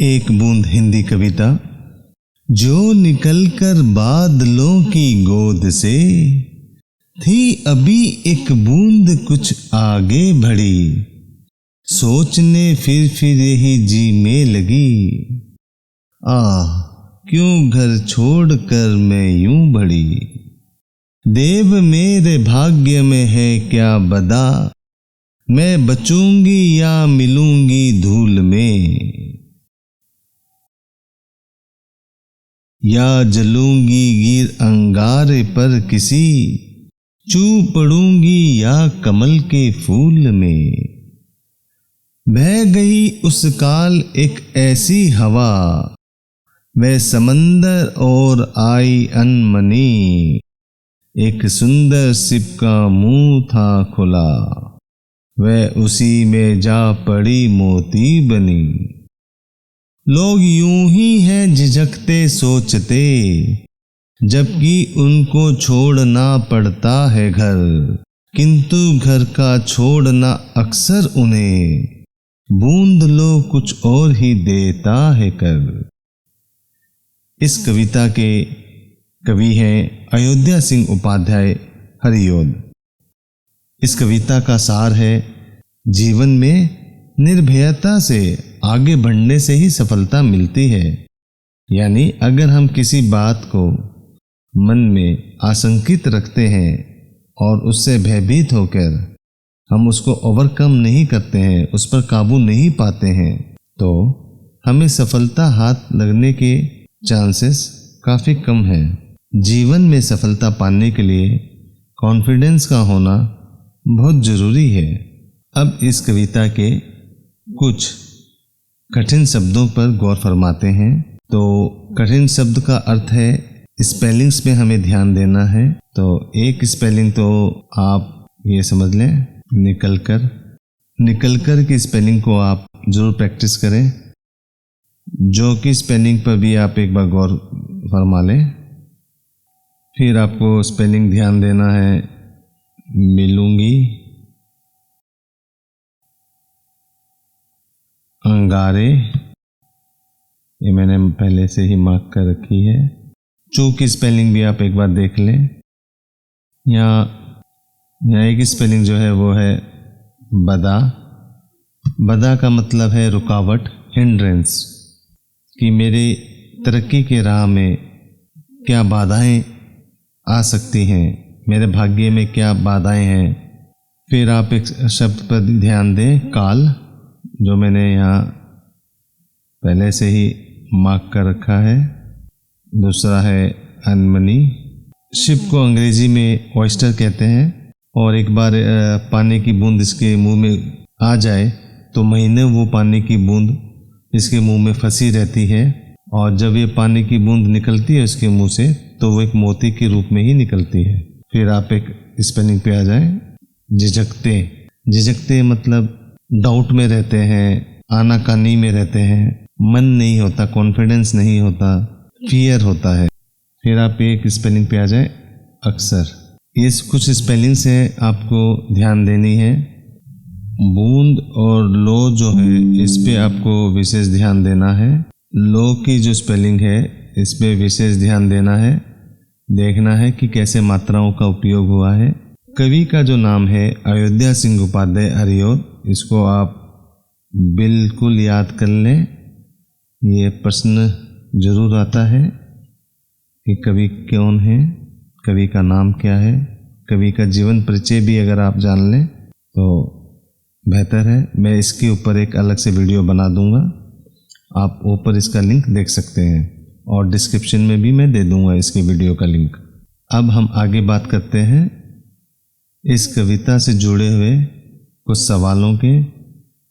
एक बूंद हिंदी कविता। जो निकलकर बादलों की गोद से थी अभी एक बूंद कुछ आगे बढ़ी, सोचने फिर यही जी में लगी, आह क्यों घर छोड़कर मैं यूं बढ़ी। देव मेरे भाग्य में है क्या बदा, मैं बचूंगी या मिलूंगी धूल में, या जलूंगी गिर अंगारे पर किसी, चू पड़ूंगी या कमल के फूल में। बह गई उस काल एक ऐसी हवा, वह समंदर और आई अनमनी, एक सुंदर सिप का मुंह था खुला, वह उसी में जा पड़ी मोती बनी। लोग यूं ही हैं झिझकते सोचते, जबकि उनको छोड़ना पड़ता है घर, किंतु घर का छोड़ना अक्सर उन्हें बूंद लो कुछ और ही देता है कर। इस कविता के कवि हैं अयोध्या सिंह उपाध्याय हरियोद। इस कविता का सार है, जीवन में निर्भयता से आगे बढ़ने से ही सफलता मिलती है। यानी अगर हम किसी बात को मन में आशंकित रखते हैं और उससे भयभीत होकर हम उसको ओवरकम नहीं करते हैं, उस पर काबू नहीं पाते हैं, तो हमें सफलता हाथ लगने के चांसेस काफ़ी कम हैं। जीवन में सफलता पाने के लिए कॉन्फिडेंस का होना बहुत ज़रूरी है। अब इस कविता के कुछ कठिन शब्दों पर गौर फरमाते हैं। तो कठिन शब्द का अर्थ है, स्पेलिंग्स पे हमें ध्यान देना है। तो एक स्पेलिंग तो आप ये समझ लें, निकलकर की स्पेलिंग को आप जरूर प्रैक्टिस करें। जो की स्पेलिंग पर भी आप एक बार गौर फरमा लें। फिर आपको स्पेलिंग ध्यान देना है, मिलूंगी, अंगारे, ये मैंने पहले से ही मार्क कर रखी है। चू की स्पेलिंग भी आप एक बार देख लें। यहाँ एक स्पेलिंग जो है वो है बदा। बदा का मतलब है रुकावट, हिंड्रेंस, कि मेरी तरक्की के राह में क्या बाधाएं आ सकती हैं, मेरे भाग्य में क्या बाधाएं हैं। फिर आप एक शब्द पर ध्यान दें, काल, जो मैंने यहाँ पहले से ही मार्क कर रखा है। दूसरा है अनमनी। शिप को अंग्रेजी में ऑयस्टर कहते हैं, और एक बार पानी की बूंद इसके मुंह में आ जाए तो महीने वो पानी की बूंद इसके मुंह में फंसी रहती है, और जब ये पानी की बूंद निकलती है उसके मुंह से तो वो एक मोती के रूप में ही निकलती है। फिर आप एक स्पेलिंग पे आ जाए, झिझकते मतलब डाउट में रहते हैं, आनाकानी में रहते हैं, मन नहीं होता, कॉन्फिडेंस नहीं होता, फियर होता है। फिर आप एक स्पेलिंग पे आ जाए, अक्सर। ये कुछ स्पेलिंग्स है आपको ध्यान देनी है। बूंद और लो जो है इस पे आपको विशेष ध्यान देना है। लो की जो स्पेलिंग है इस पे विशेष ध्यान देना है, देखना है कि कैसे मात्राओं का उपयोग हुआ है। कवि का जो नाम है अयोध्या सिंह उपाध्याय हरियोद, इसको आप बिल्कुल याद कर लें। ये प्रश्न जरूर आता है कि कवि कौन है, कवि का नाम क्या है। कवि का जीवन परिचय भी अगर आप जान लें तो बेहतर है। मैं इसके ऊपर एक अलग से वीडियो बना दूंगा, आप ऊपर इसका लिंक देख सकते हैं, और डिस्क्रिप्शन में भी मैं दे दूंगा इसके वीडियो का लिंक। अब हम आगे बात करते हैं इस कविता से जुड़े हुए कुछ सवालों के,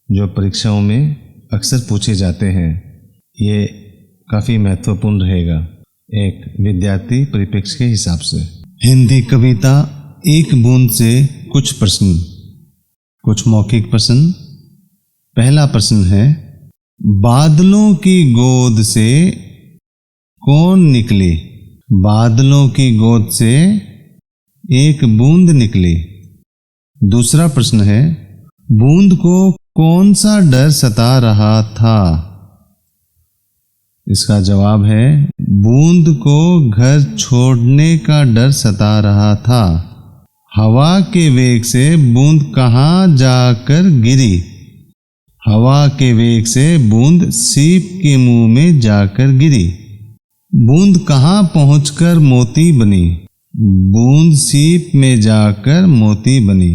जो परीक्षाओं में अक्सर पूछे जाते हैं। ये काफ़ी महत्वपूर्ण रहेगा एक विद्यार्थी परिप्रेक्ष्य के हिसाब से। हिंदी कविता एक बूंद से कुछ प्रश्न, कुछ मौखिक प्रश्न। पहला प्रश्न है, बादलों की गोद से कौन निकली? बादलों की गोद से एक बूंद निकली। दूसरा प्रश्न है, बूंद को कौन सा डर सता रहा था? इसका जवाब है, बूंद को घर छोड़ने का डर सता रहा था। हवा के वेग से बूंद कहाँ जाकर गिरी? हवा के वेग से बूंद सीप के मुंह में जाकर गिरी। बूंद कहाँ पहुंचकर मोती बनी? बूंद सीप में जाकर मोती बनी।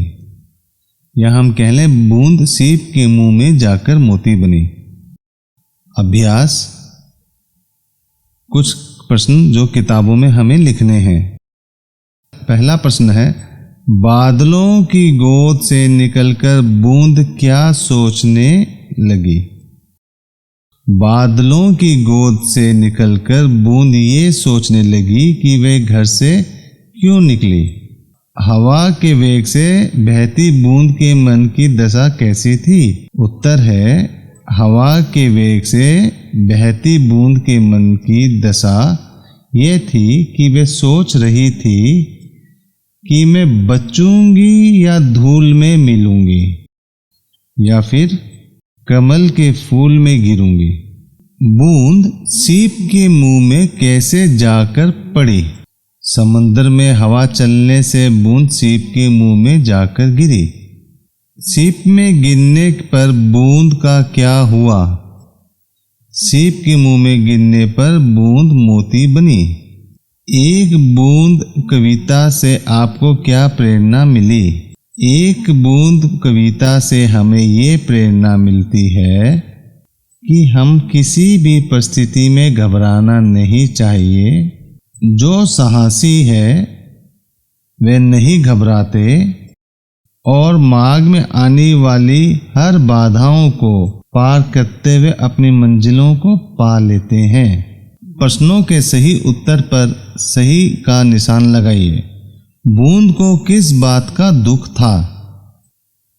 या हम कह लें, बूंद सीप के मुंह में जाकर मोती बनी। अभ्यास, कुछ प्रश्न जो किताबों में हमें लिखने हैं। पहला प्रश्न है, बादलों की गोद से निकलकर बूंद क्या सोचने लगी? बादलों की गोद से निकलकर बूंद ये सोचने लगी कि वे घर से क्यों निकली? हवा के वेग से बहती बूंद के मन की दशा कैसी थी? उत्तर है, हवा के वेग से बहती बूंद के मन की दशा ये थी कि वे सोच रही थी कि मैं बचूंगी या धूल में मिलूंगी, या फिर कमल के फूल में गिरूंगी। बूंद सीप के मुंह में कैसे जाकर पड़ी? समुद्र में हवा चलने से बूंद सीप के मुंह में जाकर गिरी। सीप में गिरने पर बूंद का क्या हुआ? सीप के मुंह में गिरने पर बूंद मोती बनी। एक बूंद कविता से आपको क्या प्रेरणा मिली? एक बूंद कविता से हमें ये प्रेरणा मिलती है कि हम किसी भी परिस्थिति में घबराना नहीं चाहिए। जो साहसी है वे नहीं घबराते और मार्ग में आने वाली हर बाधाओं को पार करते हुए अपनी मंजिलों को पा लेते हैं। प्रश्नों के सही उत्तर पर सही का निशान लगाइए। बूंद को किस बात का दुख था?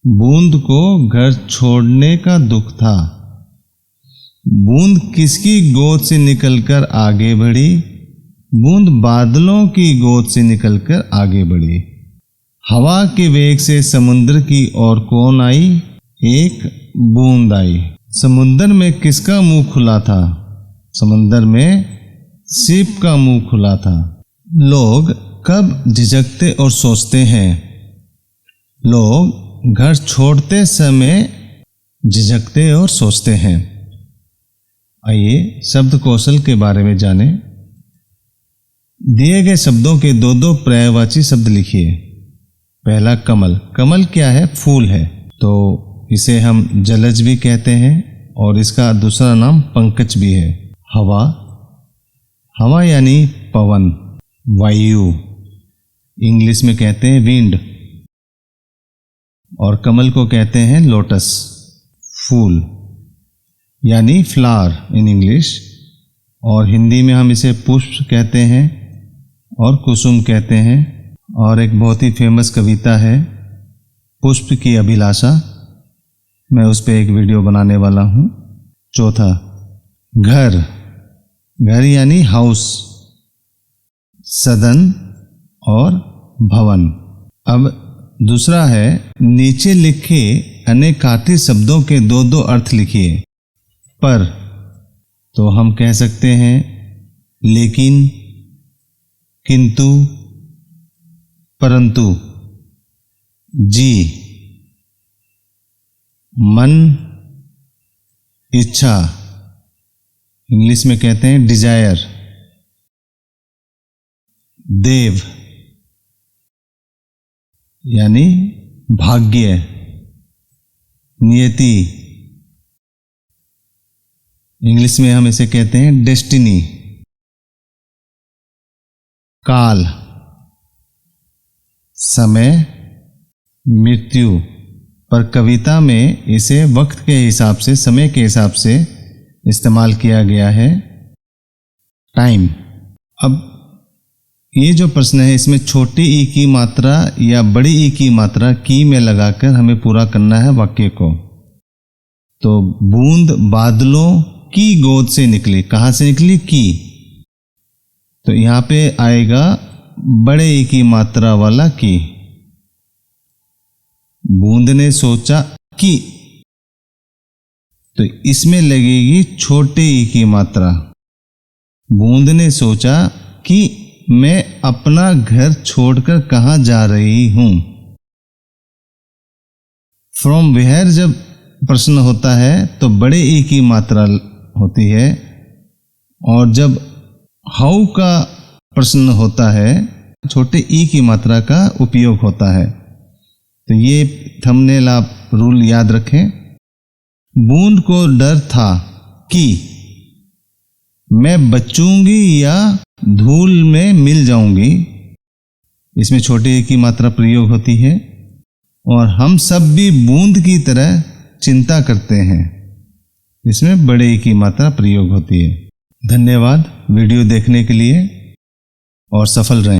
बूंद को घर छोड़ने का दुख था। बूंद किसकी गोद से निकलकर आगे बढ़ी? बूंद बादलों की गोद से निकलकर आगे बढ़ी। हवा के वेग से समुद्र की ओर कौन आई? एक बूंद आई। समुद्र में किसका मुंह खुला था? समुद्र में सीप का मुंह खुला था। लोग कब झिझकते और सोचते हैं? लोग घर छोड़ते समय झिझकते और सोचते हैं। आइए शब्द कौशल के बारे में जानें। दिए गए शब्दों के दो दो पर्यायवाची शब्द लिखिए। पहला कमल। कमल क्या है? फूल है, तो इसे हम जलज भी कहते हैं और इसका दूसरा नाम पंकज भी है। हवा। हवा यानी पवन, वायु, इंग्लिश में कहते हैं विंड। और कमल को कहते हैं लोटस, फूल यानी फ्लावर इन इंग्लिश। और हिंदी में हम इसे पुष्प कहते हैं और कुसुम कहते हैं। और एक बहुत ही फेमस कविता है पुष्प की अभिलाषा, मैं उस पर एक वीडियो बनाने वाला हूँ। चौथा घर। घर यानी हाउस, सदन और भवन। अब दूसरा है, नीचे लिखे अनेकार्थी शब्दों के दो दो अर्थ लिखिए। पर, तो हम कह सकते हैं लेकिन, किंतु, परंतु। जी, मन, इच्छा, इंग्लिश में कहते हैं डिजायर। देव यानी भाग्य, नियति, इंग्लिश में हम इसे कहते हैं डेस्टिनी। काल, समय, मृत्यु। पर कविता में इसे वक्त के हिसाब से, समय के हिसाब से इस्तेमाल किया गया है, टाइम। अब ये जो प्रश्न है इसमें छोटी ई की मात्रा या बड़ी ई की मात्रा की में लगाकर हमें पूरा करना है वाक्य को। तो बूंद बादलों की गोद से निकली। कहाँ से निकली? की। तो यहाँ पे आएगा बड़े ई की मात्रा वाला की। बूंद ने सोचा कि, तो इसमें लगेगी छोटे ई की मात्रा। बूंद ने सोचा कि मैं अपना घर छोड़कर कहाँ जा रही हूं। फ्रॉम वेयर जब प्रश्न होता है तो बड़े ई की मात्रा होती है, और जब हाउ का प्रश्न होता है छोटे ई की मात्रा का उपयोग होता है। तो ये थंबनेल आप रूल याद रखें। बूंद को डर था कि मैं बचूंगी या धूल में मिल जाऊंगी, इसमें छोटे ई की मात्रा प्रयोग होती है। और हम सब भी बूंद की तरह चिंता करते हैं, इसमें बड़े ई की मात्रा प्रयोग होती है। धन्यवाद वीडियो देखने के लिए और सफल रहें।